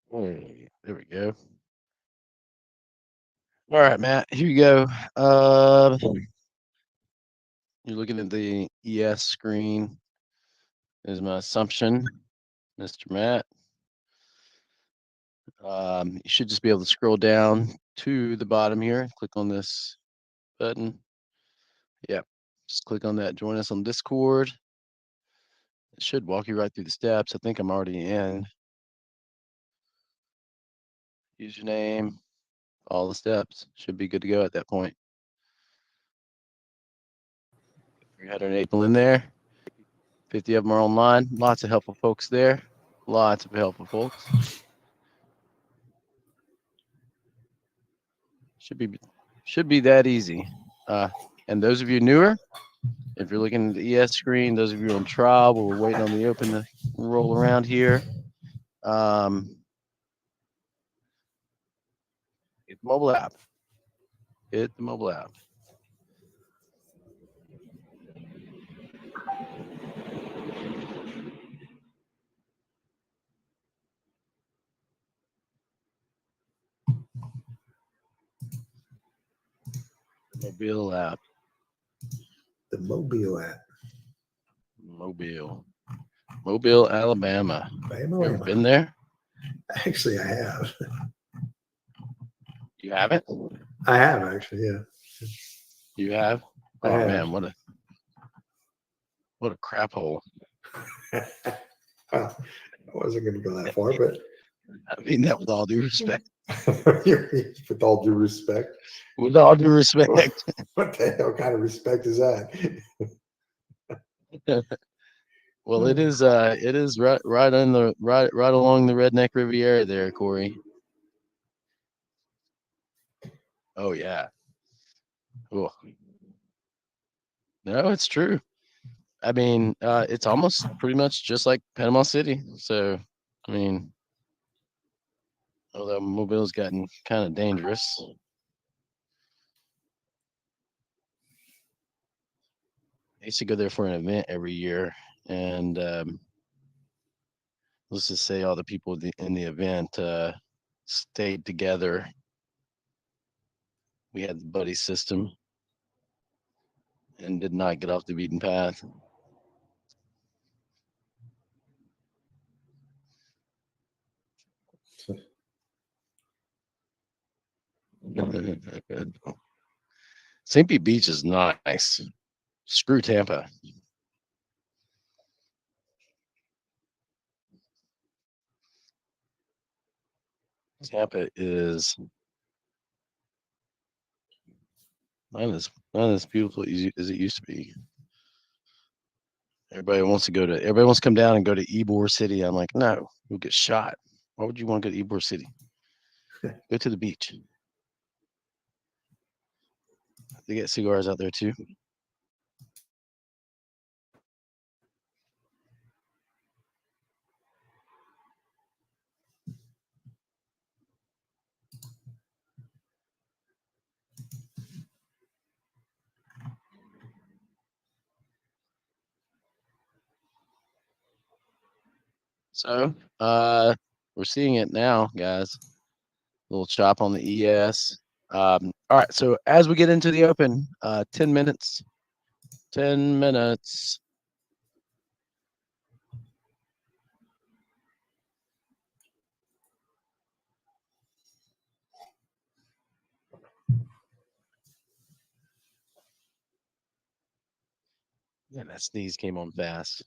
Hey, there we go. All right, Matt, here you go. You're looking at the ES screen, is my assumption, Mr. Matt. You should just be able to scroll down to the bottom here. Click on this button. Yep. Just click on that. Join us on Discord. It should walk you right through the steps. I think I'm already in. Username, all the steps. Should be good to go at that point. 308 people in there. 50 of them are online. Lots of helpful folks there. Lots of helpful folks. Should be that easy. And those of you newer, if you're looking at the ES screen, those of you on trial, we're waiting on the open to roll around here. Hit the mobile app. Hit the mobile app. Mobile app. The Mobile app. Mobile, Alabama. You ever been there? Actually, I have. You haven't? I have actually, yeah. You have? I Oh have. man, what a crap hole. Well, I wasn't going to go that far, but I mean that with all due respect. with all due respect. With all due respect. What the hell kind of respect is that? Well, it is right on the right along the Redneck Riviera there, Corey. Oh yeah. Oh. No, it's true. I mean, it's almost pretty much just like Panama City. So, I mean, although Mobile's gotten kind of dangerous. I used to go there for an event every year, and let's just say all the people in the event stayed together. We had the buddy system and did not get off the beaten path. St. Pete Beach is nice. Screw Tampa. Tampa is not as beautiful as it used to be. Everybody wants to come down and go to Ybor City. I'm like, no, you'll get shot. Why would you want to go to Ybor City? Go to the beach. They get cigars out there too. So we're seeing it now, guys. Little chop on the ES. All right, so as we get into the open, 10 minutes. 10 minutes. Yeah, that sneeze came on fast.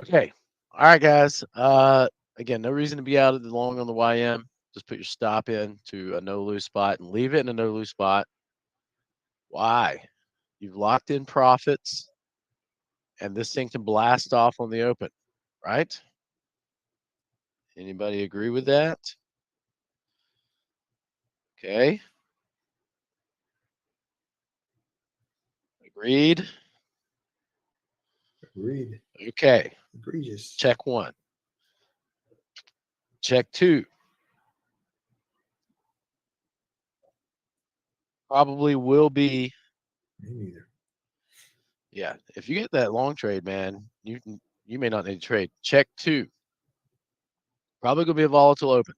Okay. All right, guys. Again, no reason to be out of the long on the YM. Just put your stop in to a no lose spot and leave it in a no lose spot. Why? You've locked in profits, and this thing can blast off on the open, right? Anybody agree with that? Okay. Agreed. Agreed. Okay. Egregious. Check one. Check two. Probably will be Me neither. Yeah, if you get that long trade, man, you may not need to trade. Check two. Probably gonna be a volatile open,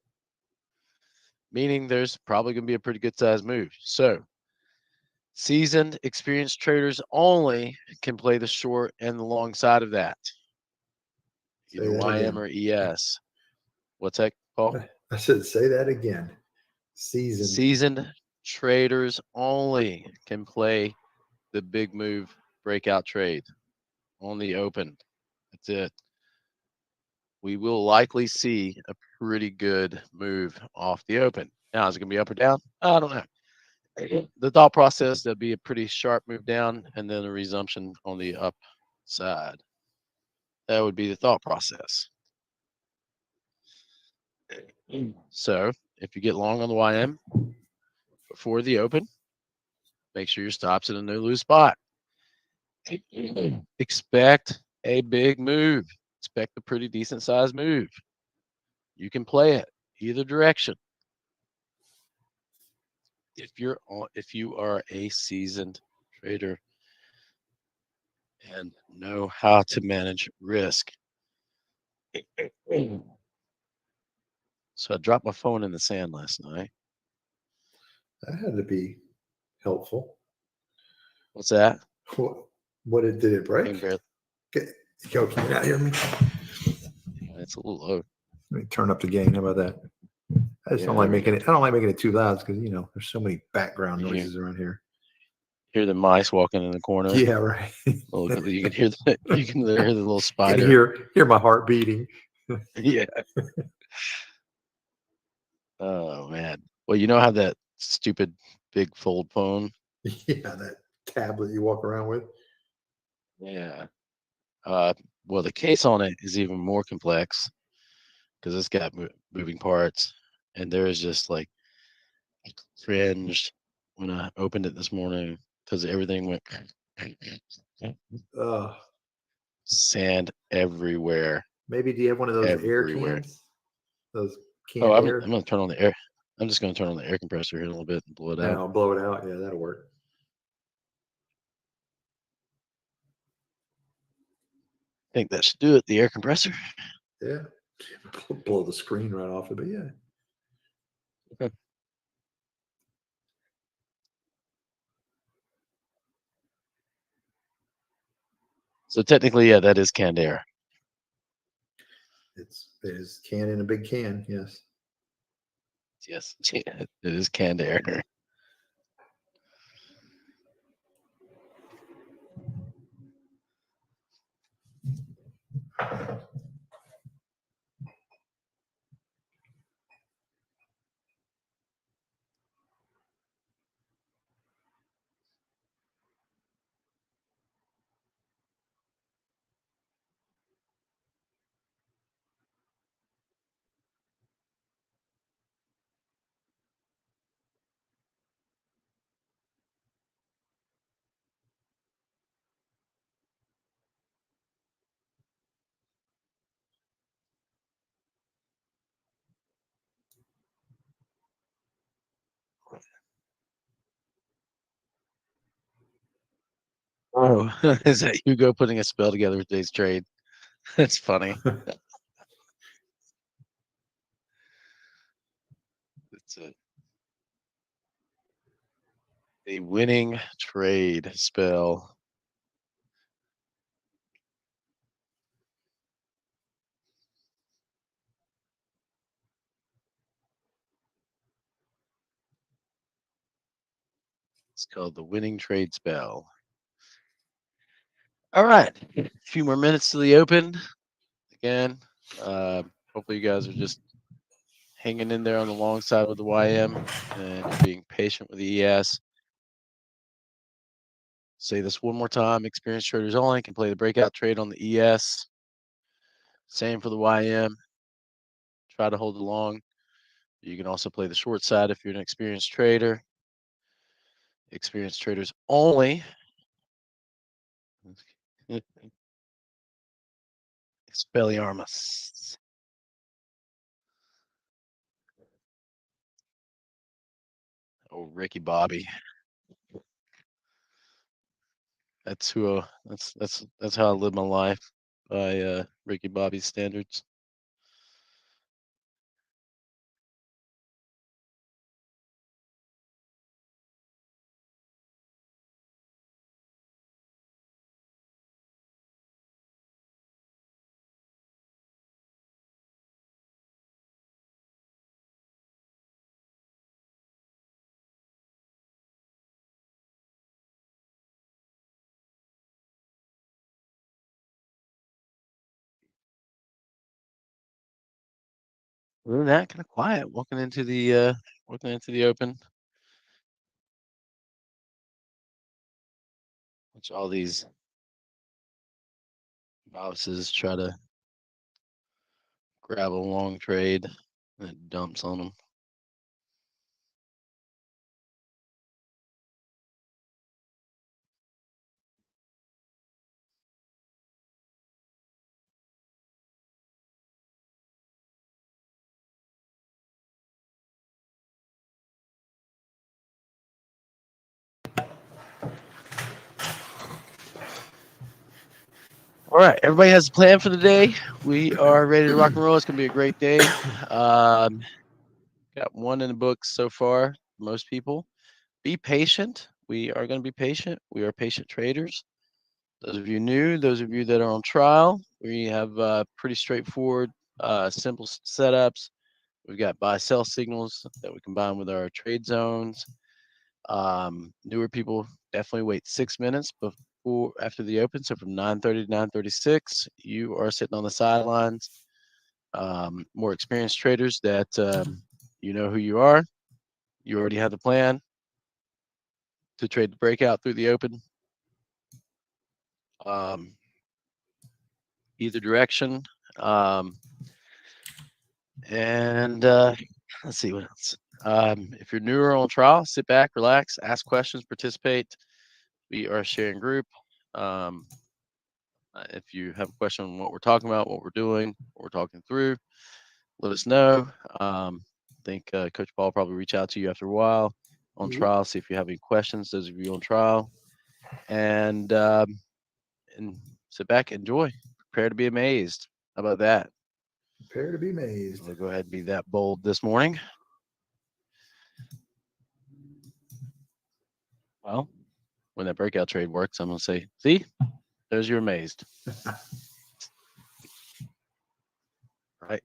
meaning there's probably gonna be a pretty good sized move. So seasoned, experienced traders only can play the short and the long side of that, Say either that YM again. or ES. What's that, Paul? I should say that again. Seasoned. Seasoned traders only can play the big move breakout trade on the open. That's it. We will likely see a pretty good move off the open. Now, is it going to be up or down? I don't know. The thought process, there'll be a pretty sharp move down and then a resumption on the upside. That would be the thought process. So if you get long on the YM before the open, make sure your stop's in a no lose spot. Expect a big move. Expect a pretty decent sized move. You can play it either direction. If you are a seasoned trader and know how to manage risk. So I dropped my phone in the sand last night. That had to be helpful. What's that? What did it I break? can barely, Yo, can you not hear me? it's a little low. Let me turn up the gain. How about that? I just Yeah, don't like there we making go. it. I don't like making it too loud because there's so many background You noises around here. hear the mice walking in the corner. Yeah, right. You can hear the little Can spider. hear my heart beating. Yeah. Oh man. Well, you know how that stupid big fold phone? Yeah, that tablet you walk around with. Yeah. Well, the case on it is even more complex because it's got moving parts, and there is just like cringed when I opened it this morning because everything went Uh, sand everywhere, maybe do you have one of those air everywhere. cans? Those Oh, canned I'm air? gonna turn on the air. I'm just gonna turn on the air compressor here in a little bit and blow it And out. I'll blow it out. Yeah, that'll work. I think that should do it. The air compressor. Yeah. Blow the screen right off of it. Yeah. Okay. So technically, yeah, that is canned air. It is can in a big can. Yes. Yes, it is canned air. Oh, is that Hugo putting a spell together with today's trade? That's funny. It's a winning trade spell. It's called the winning trade spell. All right, a few more minutes to the open. Again, hopefully you guys are just hanging in there on the long side with the YM and you're being patient with the ES. Say this one more time. Experienced traders only can play the breakout trade on the ES. Same for the YM. Try to hold the long. You can also play the short side if you're an experienced trader. Experienced traders only. Expelliarmus. Oh, Ricky Bobby. That's who. That's how I live my life by Ricky Bobby's standards. Other than that, kind of quiet. Walking into the open. Watch all these novices try to grab a long trade and it dumps on them. All right, everybody has a plan for the day. We are ready to rock and roll. It's gonna be a great day. Got one in the books so far. Most people, be patient. We are going to be patient. We are patient traders. Those of you new, those of you that are on trial, we have pretty straightforward, simple setups. We've got buy-sell signals that we combine with our trade zones. Newer people definitely wait 6 minutes before after the open. So from 9:30 to 9:36, you are sitting on the sidelines. More experienced traders that you know who you are. You already have the plan to trade the breakout through the open. Either direction. And let's see what else. If you're newer on trial, sit back, relax, ask questions, participate. We are a sharing group. If you have a question on what we're talking about, what we're doing, what we're talking through, let us know. I think Coach Paul will probably reach out to you after a while on trial, see if you have any questions, those of you on trial. And sit back, enjoy, prepare to be amazed. How about that? Prepare to be amazed. We'll go ahead and be that bold this morning. Well, when that breakout trade works, I'm going to say, see, there's your amazed. Right.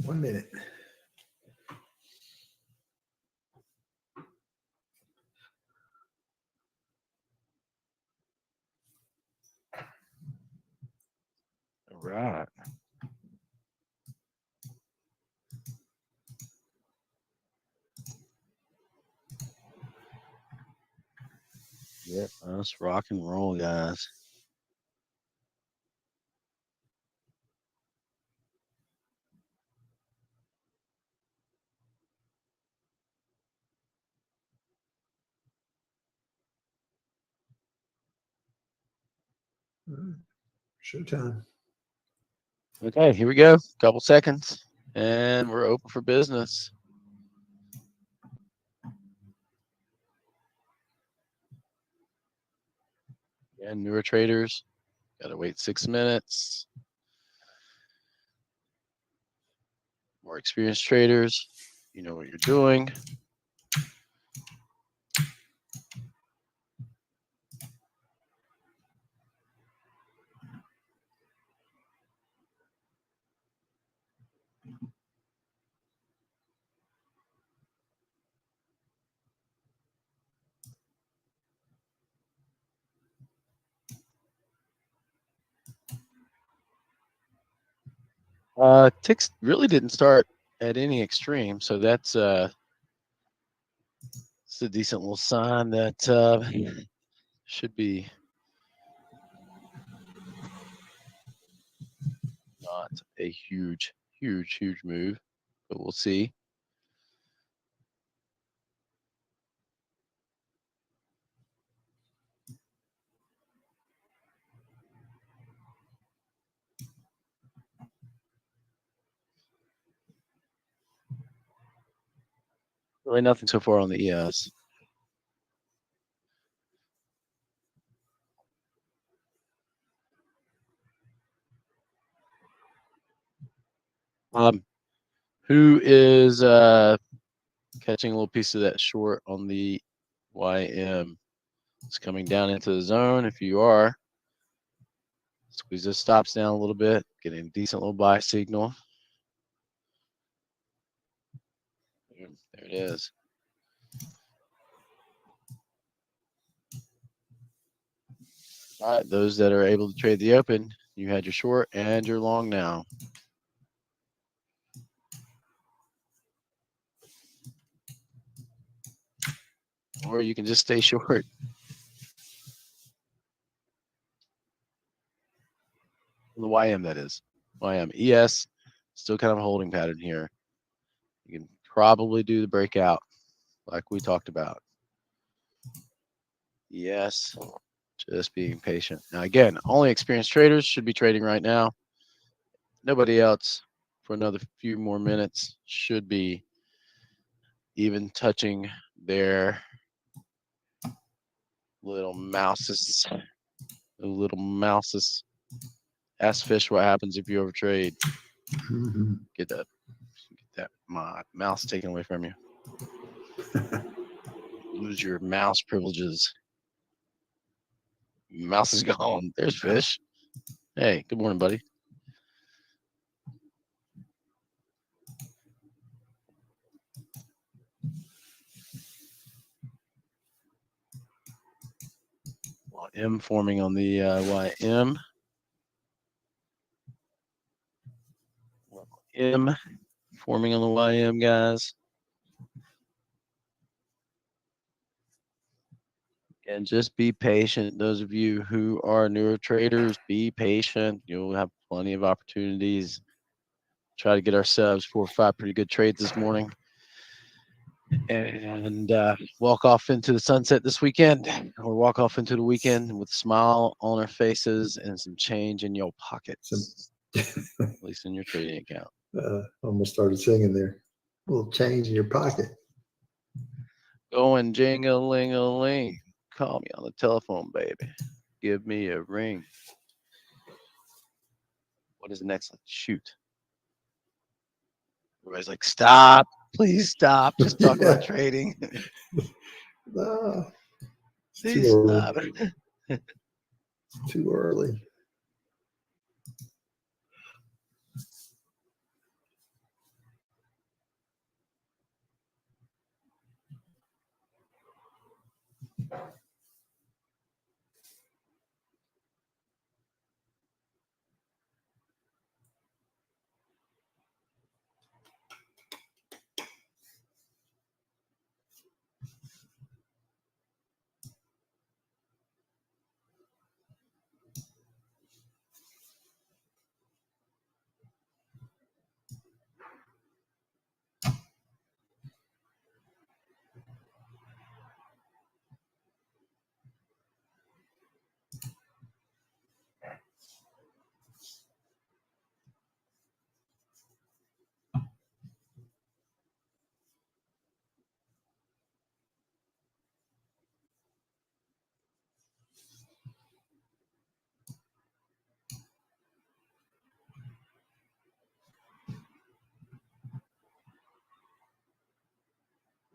1 minute. All right. Yep, let's rock and roll, guys. Showtime. Okay, here we go. Couple seconds, and we're open for business. And newer traders, got to wait 6 minutes. More experienced traders, you know what you're doing. Ticks really didn't start at any extreme, so that's it's a decent little sign that should be not a huge move, but we'll see. Really nothing so far on the ES. Who is catching a little piece of that short on the YM? It's coming down into the zone. If you are, squeeze those stops down a little bit, getting a decent little buy signal. There it is. All right, those that are able to trade the open, you had your short and your long now. Or you can just stay short. The YM, that is. YM. ES, still kind of a holding pattern here. You can probably do the breakout like we talked about. Yes, just being patient. Now, again, only experienced traders should be trading right now. Nobody else for another few more minutes should be even touching their little mouses. Little mouses. Ask Fish what happens if you overtrade. Get that mouse taken away from you. Lose your mouse privileges. Mouse is gone. There's Fish. Hey, good morning, buddy. M forming on the YM. M forming on the YM, guys. And just be patient. Those of you who are newer traders, be patient. You'll have plenty of opportunities. Try to get ourselves 4 or 5 pretty good trades this morning. And walk off into the sunset this weekend, or walk off into the weekend with a smile on our faces and some change in your pockets, at least in your trading account. Almost started singing there. A little change in your pocket. Going jing-a-ling-a-ling. Call me on the telephone, baby. Give me a ring. What is the next one? Shoot. Everybody's like, stop. Please stop. Just talk about trading. Please stop. Too early.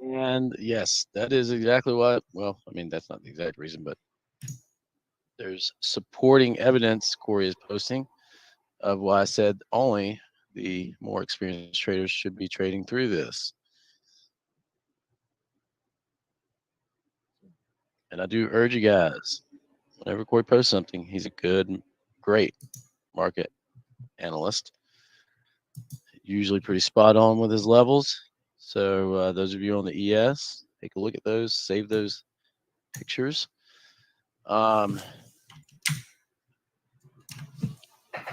And yes, that is exactly what, well, I mean, that's not the exact reason, but there's supporting evidence Corey is posting of why I said only the more experienced traders should be trading through this. And I do urge you guys, whenever Corey posts something, he's a good, great market analyst. Usually pretty spot on with his levels. So those of you on the ES, take a look at those, save those pictures.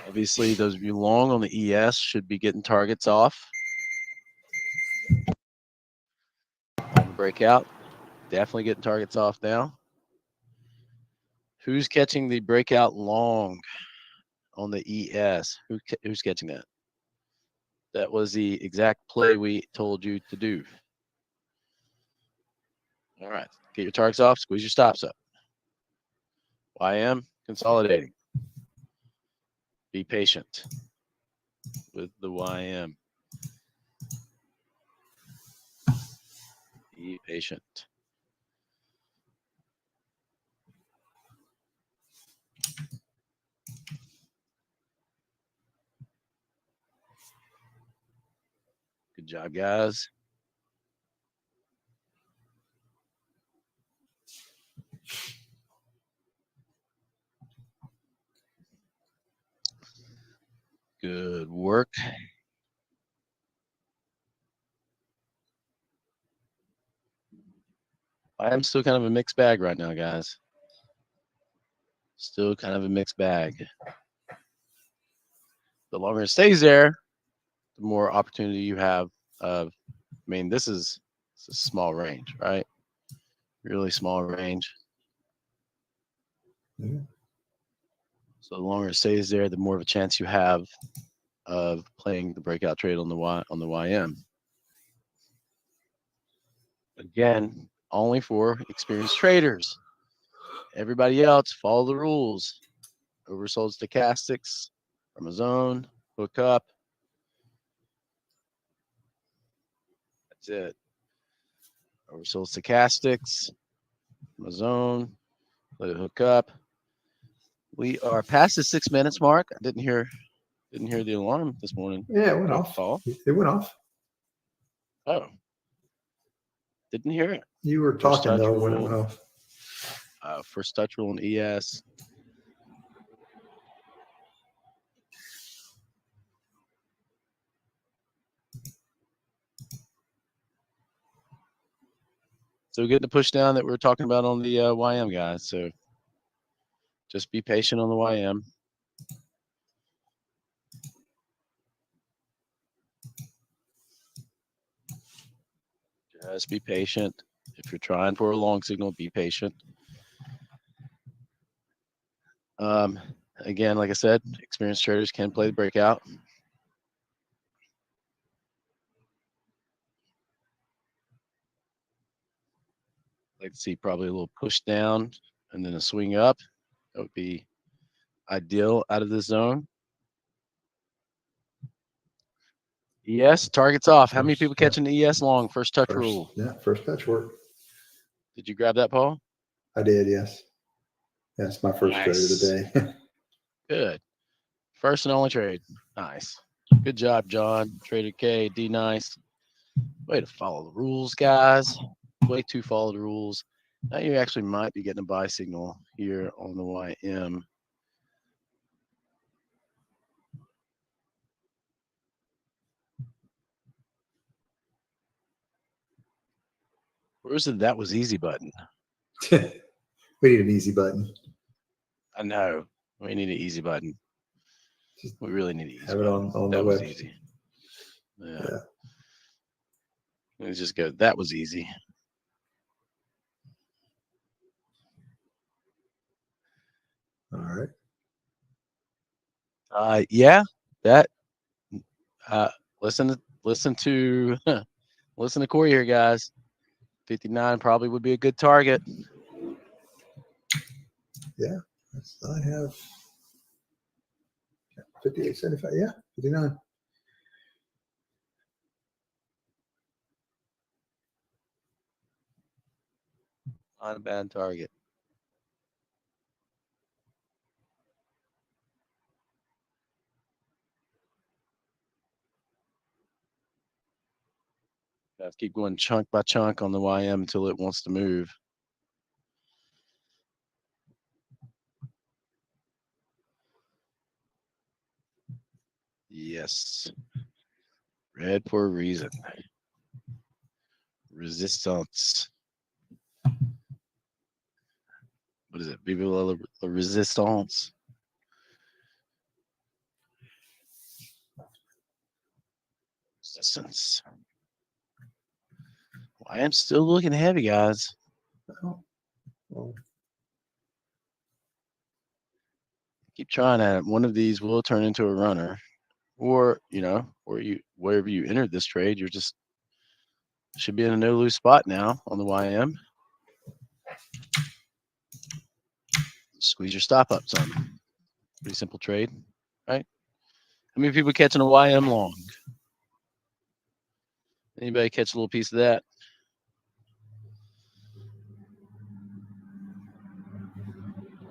Obviously, those of you long on the ES should be getting targets off. On the breakout, definitely getting targets off now. Who's catching the breakout long on the ES? Who's catching that? That was the exact play we told you to do. All right, get your targets off, squeeze your stops up. YM consolidating. Be patient. with the YM. Be patient. Good job, guys. Good work. I am still kind of a mixed bag right now, guys. Still kind of a mixed bag. The longer it stays there, the more opportunity you have of, I mean, this is a small range, right? Really small range. Yeah. So the longer it stays there, the more of a chance you have of playing the breakout trade on the YM. Again, only for experienced traders. Everybody else, follow the rules. Oversold stochastics from a zone, hook up. That's it. Oversold stochastics from a zone, let it hook up. We are past the 6 minutes mark. I didn't hear the alarm this morning. Yeah, it went off. Call. It went off. Oh, didn't hear it. You were First talking touch though when it rule. went off. First touch rule in ES. So getting the push down that we were talking about on the YM, guys. So just be patient on the YM. Just be patient. If you're trying for a long signal, be patient. Again, like I said, experienced traders can play the breakout. Like to see probably a little push down and then a swing up. That would be ideal out of this zone. ES, targets off. How many people catching the ES long? First touch rule. Yeah, first touch work. Did you grab that, Paul? I did, yes. That's my first trade of the day. Good. First and only trade. Nice. Good job, John. Trader K, D nice. Way to follow the rules, guys. Way to follow the rules. Now you actually might be getting a buy signal here on the YM. Where's the that was easy button? We need an easy button. I know. We need an easy button. We really need an easy Have it button. on That the was web. easy. Yeah. Yeah. Let's just go. That was easy. All right. Yeah. That. Listen to listen to Corey here, guys. 59 probably would be a good target. Yeah. I have 58.75. Yeah, 59. Not a bad target. Have to keep going chunk by chunk on the YM until it wants to move. Yes. Red for a reason. Resistance. What is it? Vive la resistance. Resistance. Well, I am still looking heavy, guys. Well, Keep trying at it. One of these will turn into a runner. Or, wherever you entered this trade, you're just should be in a no lose spot now on the YM. Squeeze your stop up some. Pretty simple trade, right? How many people catching a YM long? Anybody catch a little piece of that?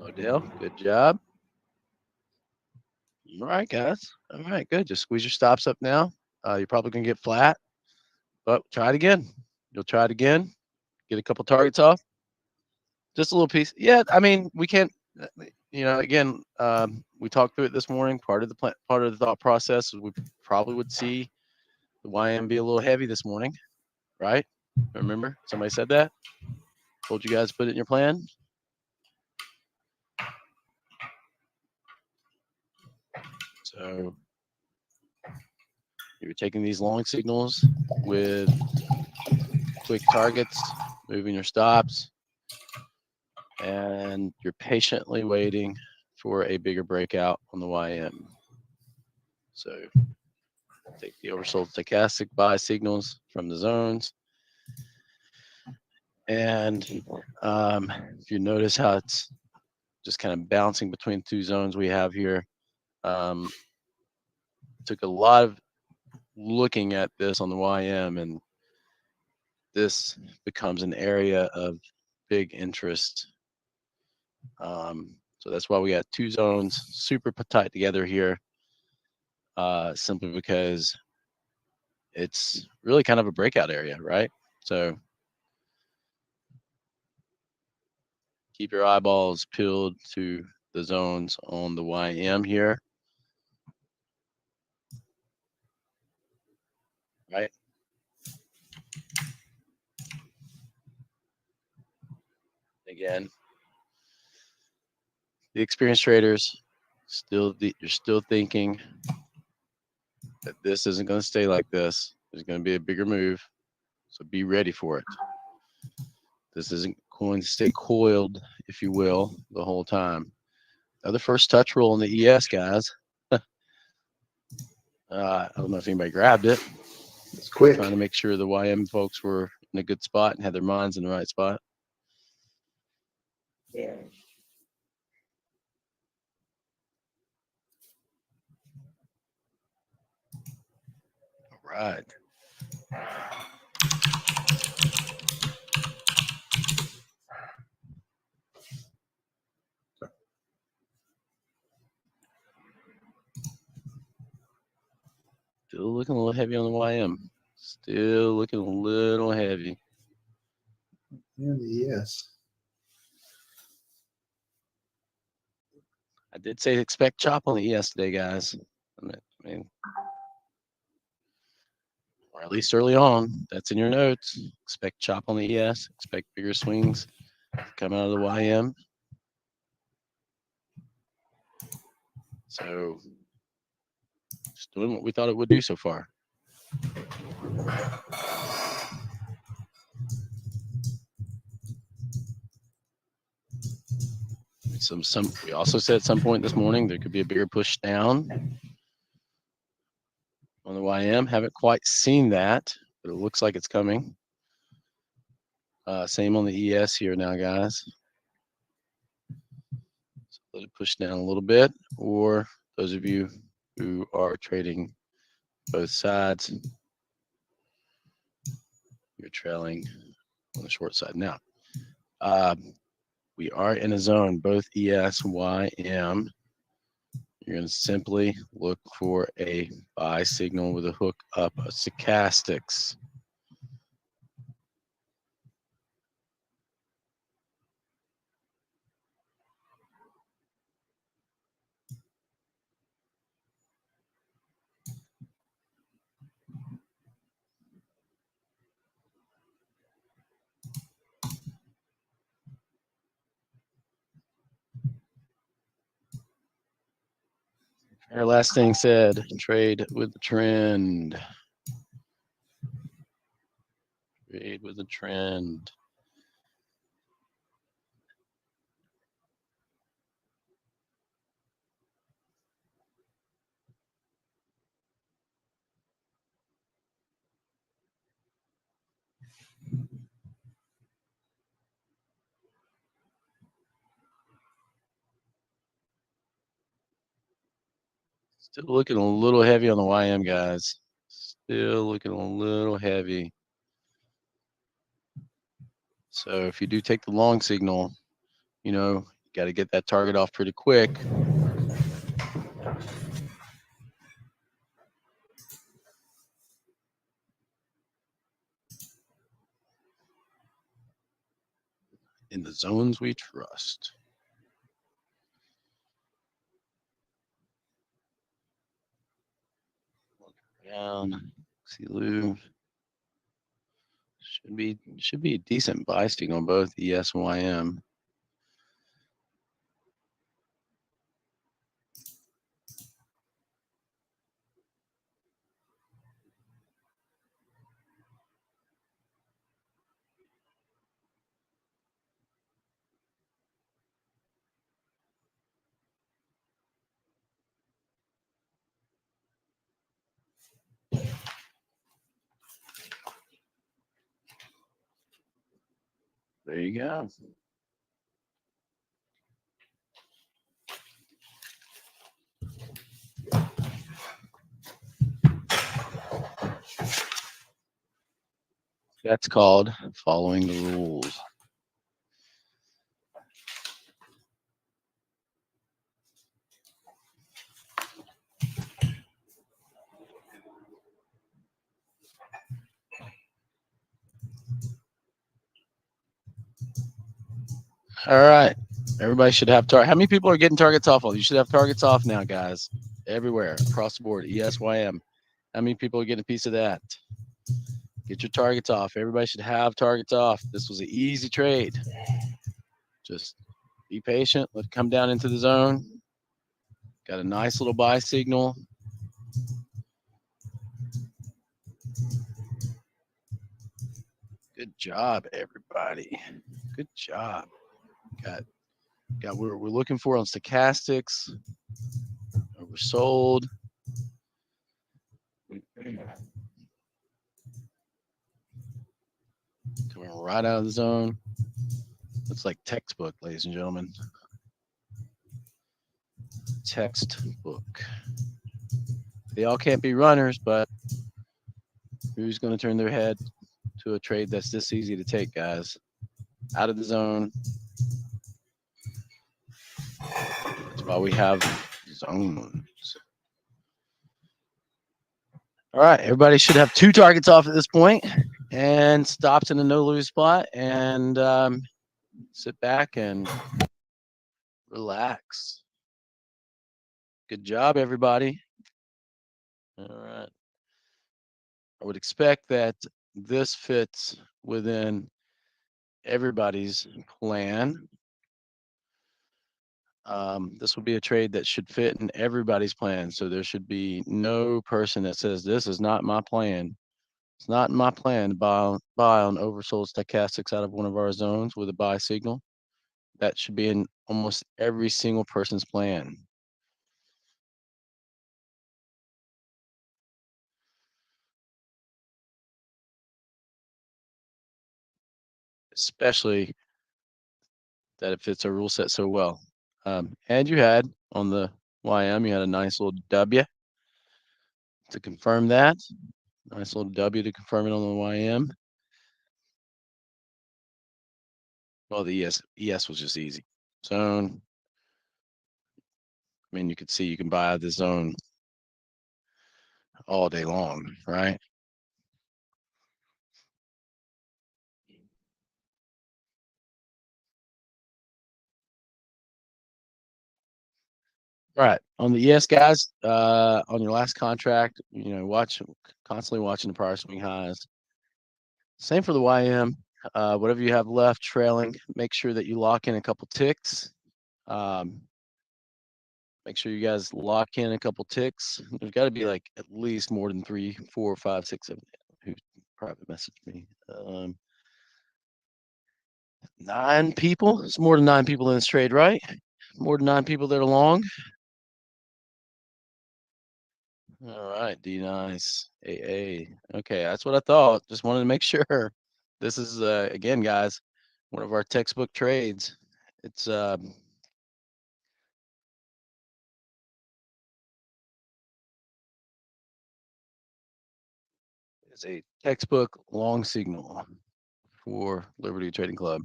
Odell, good job. All right, guys. All right, good. Just squeeze your stops up now. You're probably going to get flat, but try it again. You'll try it again. Get a couple targets off. Just a little piece. Yeah, I mean, we can't. Again, we talked through it this morning. Part of the thought process is we probably would see the YM be a little heavy this morning, right? Remember, somebody said that. Told you guys to put it in your plan. So you're taking these long signals with quick targets, moving your stops, and you're patiently waiting for a bigger breakout on the YM. So take the oversold stochastic buy signals from the zones. And if you notice how it's just kind of bouncing between two zones we have here, took a lot of looking at this on the YM, and this becomes an area of big interest. So that's why we got two zones super tight together here, simply because it's really kind of a breakout area, right? So keep your eyeballs peeled to the zones on the YM here. Right? Again, the experienced traders you're still thinking that this isn't going to stay like this. There's going to be a bigger move, so be ready for it. This isn't going to stay coiled, if you will, the whole time. Now, the first touch roll in the ES, guys. I don't know if anybody grabbed it. It's quick. Trying to make sure the YM folks were in a good spot and had their minds in the right spot. Yeah. All right. Still looking a little heavy on the YM. Still looking a little heavy. And yes. I did say expect chop on the ES today, guys. I mean, or at least early on. That's in your notes. Expect chop on the ES. Expect bigger swings come out of the YM. So just doing what we thought it would do so far. We also said at some point this morning there could be a bigger push down on the YM. Haven't quite seen that, but it looks like it's coming. Same on the ES here now, guys. So let it push down a little bit, or those of you who are trading both sides, you're trailing on the short side. Now, we are in a zone, both ES, YM. You're going to simply look for a buy signal with a hook up a stochastics. Our last thing said, trade with the trend. Trade with the trend. Still looking a little heavy on the YM, guys. Still looking a little heavy. So if you do take the long signal, you know, you got to get that target off pretty quick. In the zones we trust. Down, see Lou. Should be a decent buy signal on both ES and YM. There you go. That's called following the rules. All right. Everybody should have target. How many people are getting targets off? You should have targets off now, guys. Everywhere across the board. ESYM. How many people are getting a piece of that? Get your targets off. Everybody should have targets off. This was an easy trade. Just be patient. Let it come down into the zone. Got a nice little buy signal. Good job, everybody. Good job. Got we're looking for on stochastics. Oversold. Coming right out of the zone. It's like textbook, ladies and gentlemen. Textbook. They all can't be runners, but who's going to turn their head to a trade that's this easy to take, guys? Out of the zone. That's why we have zones. All right, everybody should have 2 targets off at this point and stopped in a no-lose spot and sit back and relax. Good job, everybody. All right. I would expect that this fits within everybody's plan. This will be a trade that should fit in everybody's plan. So there should be no person that says, this is not my plan. It's not my plan to buy on oversold stochastics out of one of our zones with a buy signal. That should be in almost every single person's plan. Especially that it fits our rule set so well. And you had on the YM, you had a nice little W to confirm that. Nice little W to confirm it on the YM. Well, the ES was just easy. Zone. I mean, you could see you can buy out of the zone all day long, right? Right. On the ES guys, on your last contract, you know, constantly watching the prior swing highs. Same for the YM. Whatever you have left trailing, make sure that you lock in a couple ticks. Make sure you guys lock in a couple ticks. There's got to be like at least more than 3, 4, 5, 6, 7. Who private messaged me? 9 people. It's more than 9 people in this trade, right? More than 9 people that are long. All right, D nice. AA. Okay, that's what I thought. Just wanted to make sure. This is again, guys, one of our textbook trades. It's as a textbook long signal for Liberty Trading Club.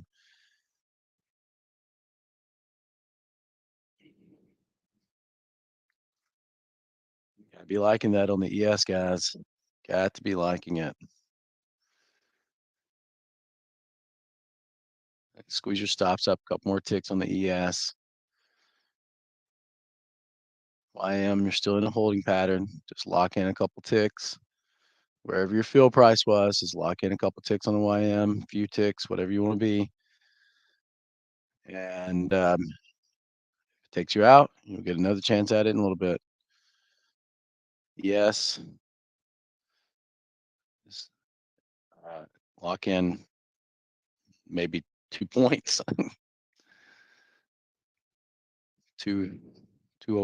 Gotta be liking that on the ES, guys. Got to be liking it. Squeeze your stops up, a couple more ticks on the ES. YM, you're still in a holding pattern. Just lock in a couple ticks. Wherever your fill price was, just lock in a couple ticks on the YM, a few ticks, whatever you want to be. And if it takes you out, you'll get another chance at it in a little bit. Yes. Just, lock in maybe 2 points. 2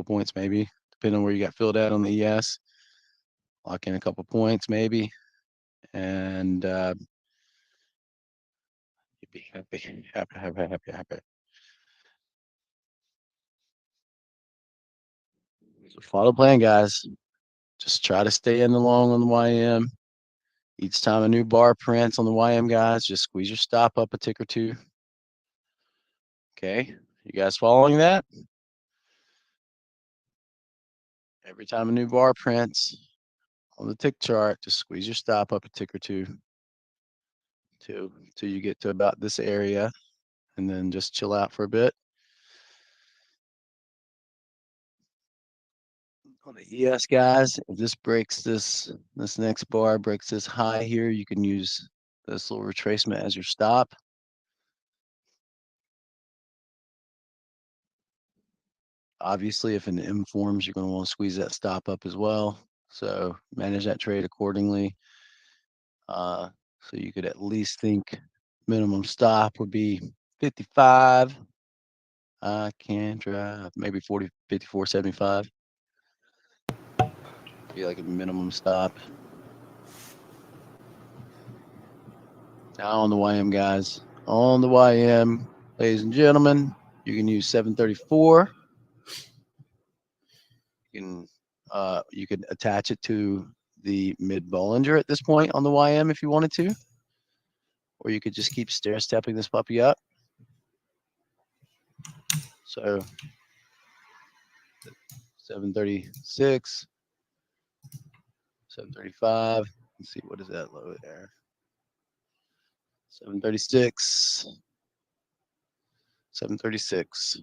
points maybe, depending on where you got filled at on the ES. Lock in a couple points maybe, and you'd be happy. So follow plan, guys. Just try to stay in the long on the YM. Each time a new bar prints on the YM, guys, just squeeze your stop up a tick or two. Okay, you guys following that? Every time a new bar prints on the tick chart, just squeeze your stop up a tick or two till you get to about this area, and then just chill out for a bit. On the ES, guys, if this breaks this next bar breaks this high here, you can use this little retracement as your stop. Obviously, if an M forms, you're going to want to squeeze that stop up as well. So manage that trade accordingly. So you could at least think minimum stop would be 55. I can drive maybe 40, 54, 75. Be like a minimum stop. Now on the YM, guys. On the YM, ladies and gentlemen, you can use 734. You can attach it to the mid Bollinger at this point on the YM if you wanted to, or you could just keep stair stepping this puppy up. So 736, 735. Let's see, what is that low there? 736, 736.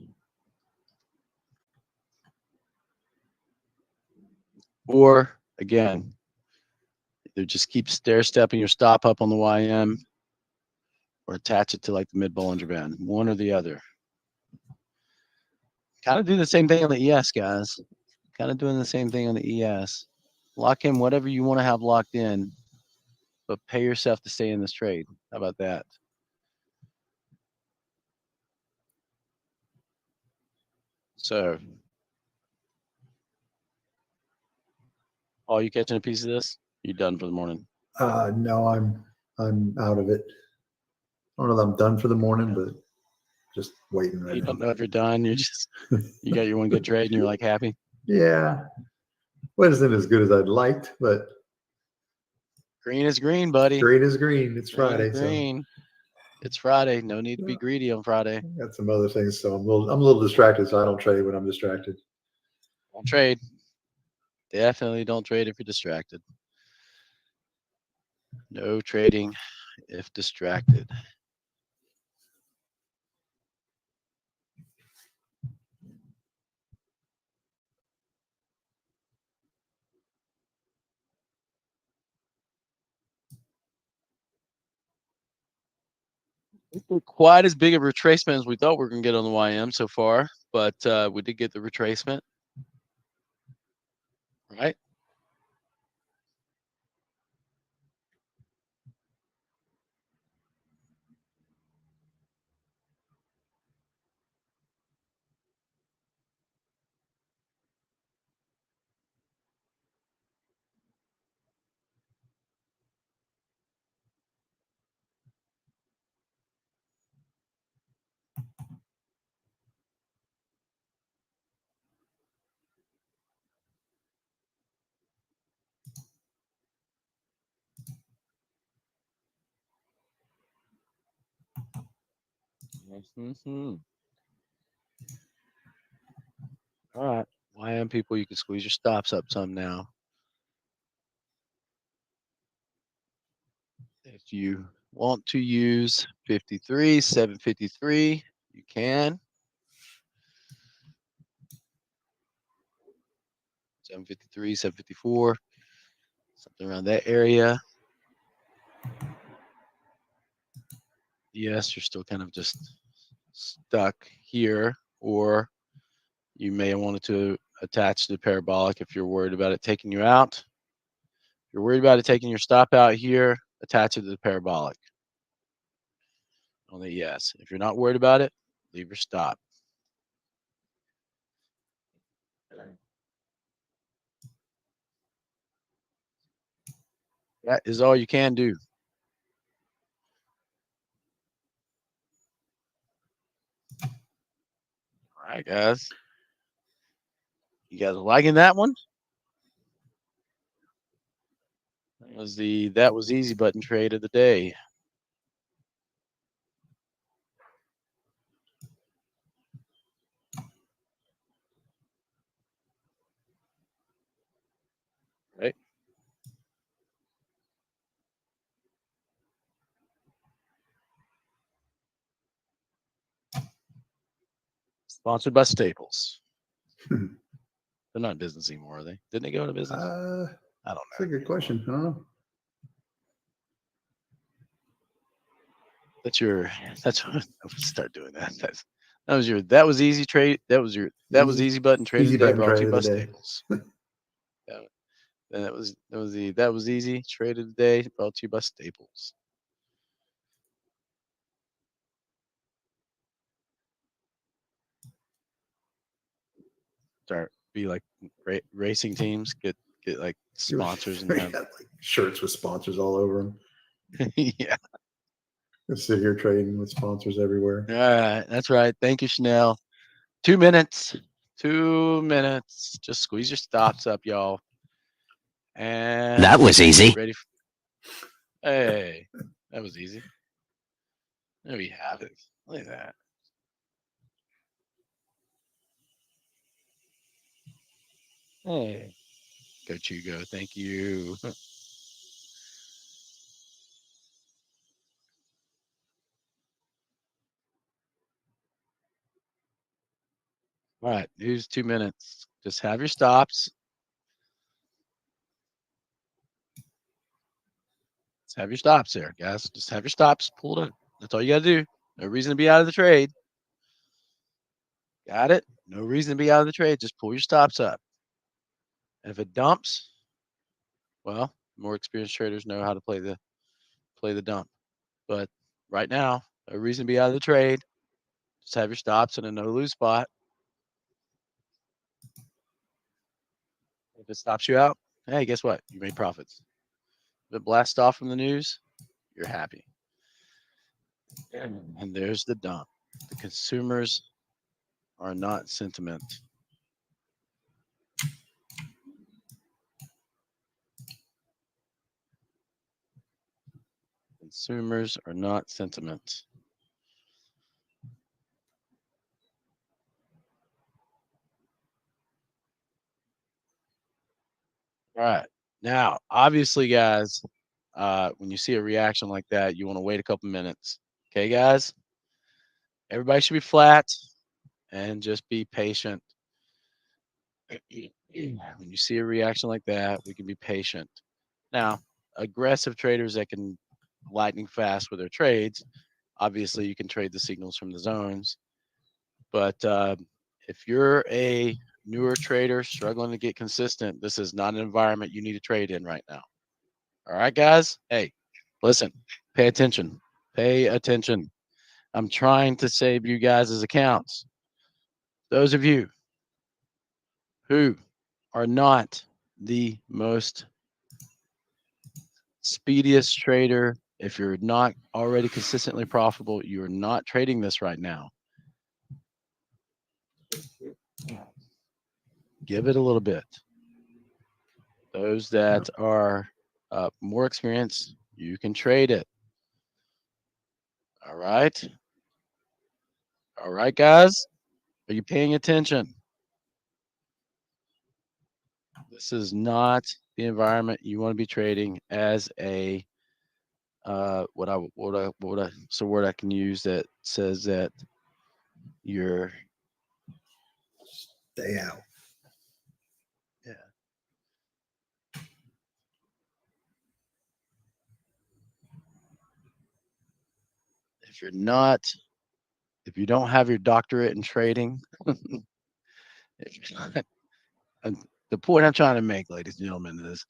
Or again, either just keep stair stepping your stop up on the YM or attach it to like the mid Bollinger Band, one or the other. Kind of do the same thing on the ES, guys. Kind of doing the same thing on the ES. Lock in whatever you want to have locked in, but pay yourself to stay in this trade. How about that? So, you catching a piece of this? You done for the morning? No, I'm out of it. I don't know that I'm done for the morning, but just waiting right You now. don't know if you're done. You just you got your one good trade and you're like happy. Yeah, wasn't as good as I'd liked, but Green is green, buddy. green is green. It's Green Friday, is green. It's Friday. No need to be greedy on Friday. so got some other things. So I'm a little distracted. So I don't trade when I'm distracted. Don't trade. Definitely don't trade if you're distracted. No trading if distracted. Quite as big of a retracement as we thought we were going to get on the YM so far, but we did get the retracement. Right? Mhm. All right. YM people, you can squeeze your stops up some now. If you want to use 53, 753, you can. 753, 754, something around that area. Yes, you're still kind of just stuck here, or you may have wanted to attach to the parabolic if you're worried about it taking you out. If you're worried about it taking your stop out here, attach it to the parabolic. Only yes. If you're not worried about it, leave your stop. That is all you can do. All right, guys. You guys liking that one? That was easy button trade of the day. Right? Sponsored by Staples. They're not in business anymore, are they? Didn't they go into business? I don't That's a good question. I don't know. That's what start doing that. That was easy trade. That was easy button trade of Easy the day button brought to trade you of by the day. Staples. Yeah. And that was easy trade of the day brought to you by Staples. Start be like racing teams get like sponsors and We have got like shirts with sponsors all over them. yeah. Let's sit here trading with sponsors everywhere. All right, that's right. Thank you, Chanel. 2 minutes. 2 minutes. Just squeeze your stops up, y'all. And that was easy. Ready? Hey, that was easy. There we have it. Look at that. Hey, go Chugo. Thank you. All right, here's 2 minutes. Just have your stops. Just have your stops there, guys. Just have your stops pulled in. That's all you got to do. No reason to be out of the trade. Got it? No reason to be out of the trade. Just pull your stops up. And if it dumps, well, more experienced traders know how to play the dump. But right now, no reason to be out of the trade. Just have your stops in a no lose spot. If it stops you out, hey, guess what? You made profits. If it blasts off from the news, you're happy. And there's the dump. The consumers are not sentiment. Consumers are not sentiment. All right. Now, obviously, guys, when you see a reaction like that, you want to wait a couple minutes. Okay, guys? Everybody should be flat and just be patient. When you see a reaction like that, we can be patient. Now, aggressive traders that can lightning fast with their trades, obviously you can trade the signals from the zones. But if you're a newer trader struggling to get consistent, this is not an environment you need to trade in right now. All right, guys? Hey, listen, pay attention. Pay attention. I'm trying to save you guys' accounts. Those of you who are not the most speediest trader, if you're not already consistently profitable, you're not trading this right now. Give it a little bit. Those that are more experienced, you can trade it. All right. All right, guys, are you paying attention? This is not the environment you want to be trading as a what's a word I can use that says that you're Stay out. yeah. If you don't have your doctorate in trading, if you're not, and the point I'm trying to make, ladies and gentlemen, is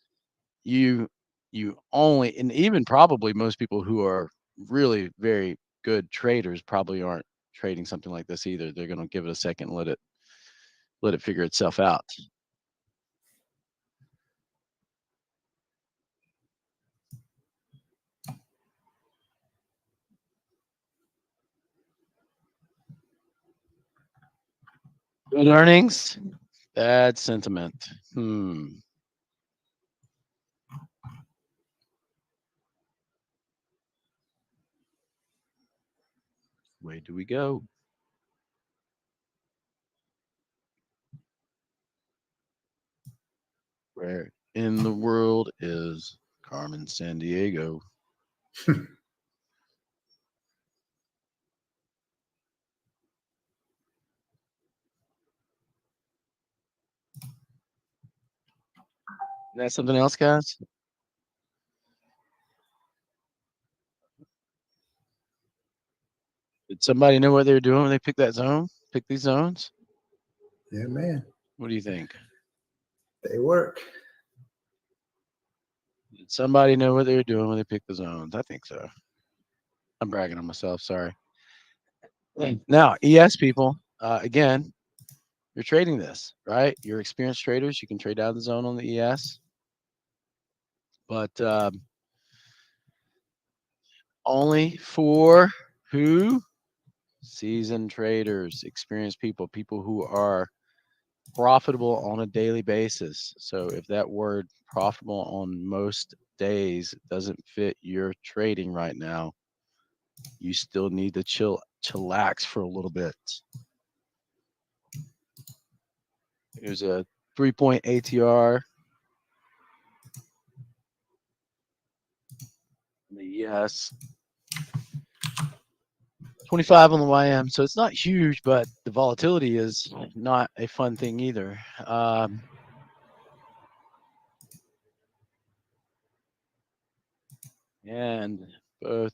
you only, and even probably most people who are really very good traders probably aren't trading something like this either. They're going to give it a second, let it figure itself out. Good earnings, bad sentiment. Where do we go? Where in the world is Carmen Sandiego? That's something else, guys. Did somebody know what they were doing when they picked that zone? Pick these zones? Yeah, man. What do you think? They work. Did somebody know what they were doing when they picked the zones? I think so. I'm bragging on myself. Sorry. Now, ES people, again, you're trading this, right? You're experienced traders. You can trade out of the zone on the ES, but only for who? Seasoned traders, experienced people who are profitable on a daily basis. So if that word profitable on most days doesn't fit your trading right now, you still need to chillax for a little bit. Here's a 3-point ATR. Yes. 25 on the YM. So it's not huge, but the volatility is not a fun thing either. And both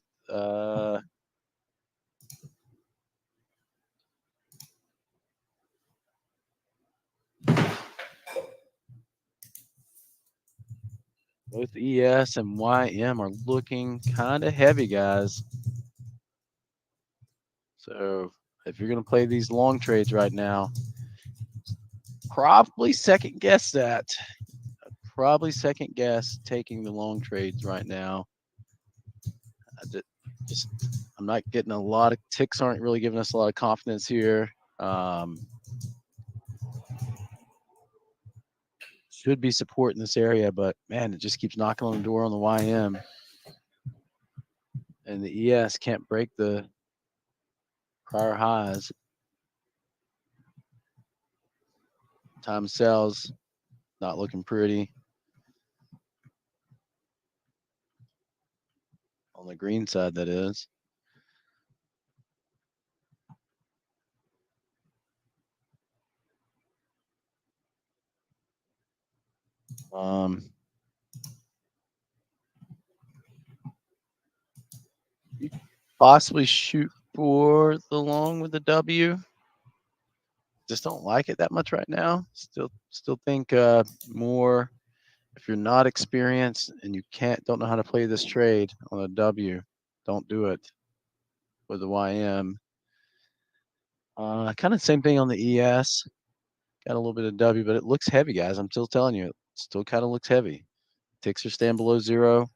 both ES and YM are looking kind of heavy, guys. So if you're going to play these long trades right now, probably second guess that. Probably second guess taking the long trades right now. I'm not getting a lot of ticks, aren't really giving us a lot of confidence here. Should be support in this area, but man, it just keeps knocking on the door on the YM. And the ES can't break the prior highs. Time sells, not looking pretty. On the green side, that is. You possibly shoot for the long with the W. Just don't like it that much right now. Still think more. If you're not experienced and you don't know how to play this trade on a W, don't do it with the YM. Kind of same thing on the ES. Got a little bit of W, but it looks heavy, guys. I'm still telling you, it still kind of looks heavy. Ticks are staying below 0.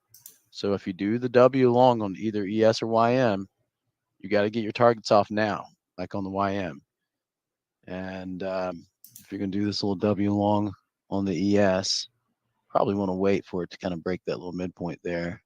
So if you do the W long on either ES or YM, you got to get your targets off now, like on the YM. And if you're going to do this little W long on the ES, probably want to wait for it to kind of break that little midpoint there.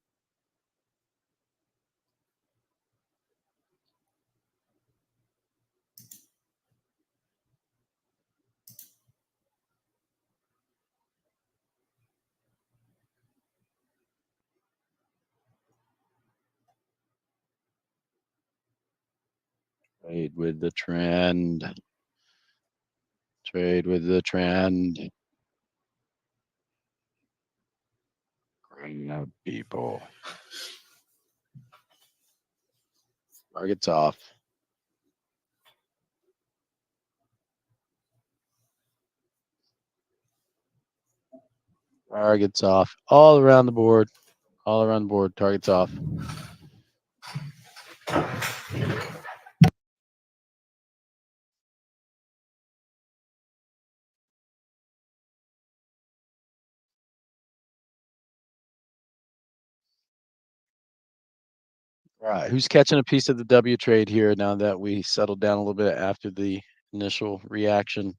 Trade with the trend. Trade with the trend. Bring up people. Target's off. Target's off. All around the board. All around the board. Target's off. All right. Who's catching a piece of the W trade here now that we settled down a little bit after the initial reaction?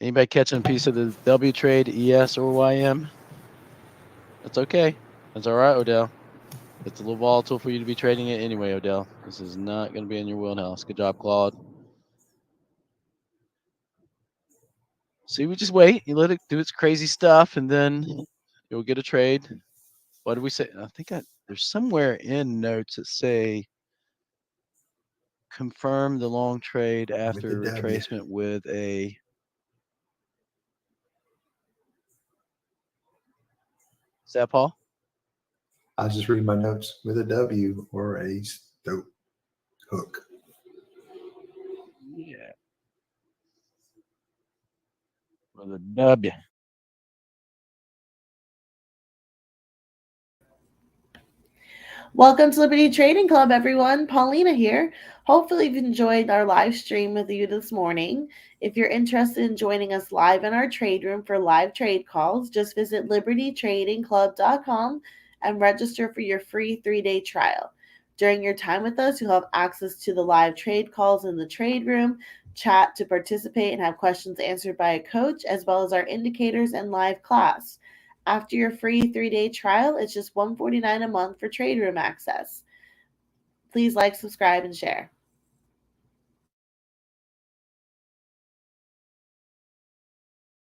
Anybody catching a piece of the W trade, ES or YM? That's okay. That's all right, Odell. It's a little volatile for you to be trading it anyway, Odell. This is not going to be in your wheelhouse. Good job, Claude. See, we just wait. You let it do its crazy stuff, and then you'll get a trade. What did we say? I think there's somewhere in notes that say confirm the long trade after retracement with a. Is that Paul? I was just reading my notes with a W or a stoke hook. Yeah. With a W. Welcome to Liberty Trading Club, everyone. Paulina here. Hopefully you've enjoyed our live stream with you this morning. If you're interested in joining us live in our trade room for live trade calls, just visit libertytradingclub.com and register for your free 3-day trial. During your time with us, you'll have access to the live trade calls in the trade room, chat to participate and have questions answered by a coach, as well as our indicators and live class. After your free 3-day trial, it's just $149 a month for trade room access. Please like, subscribe, and share.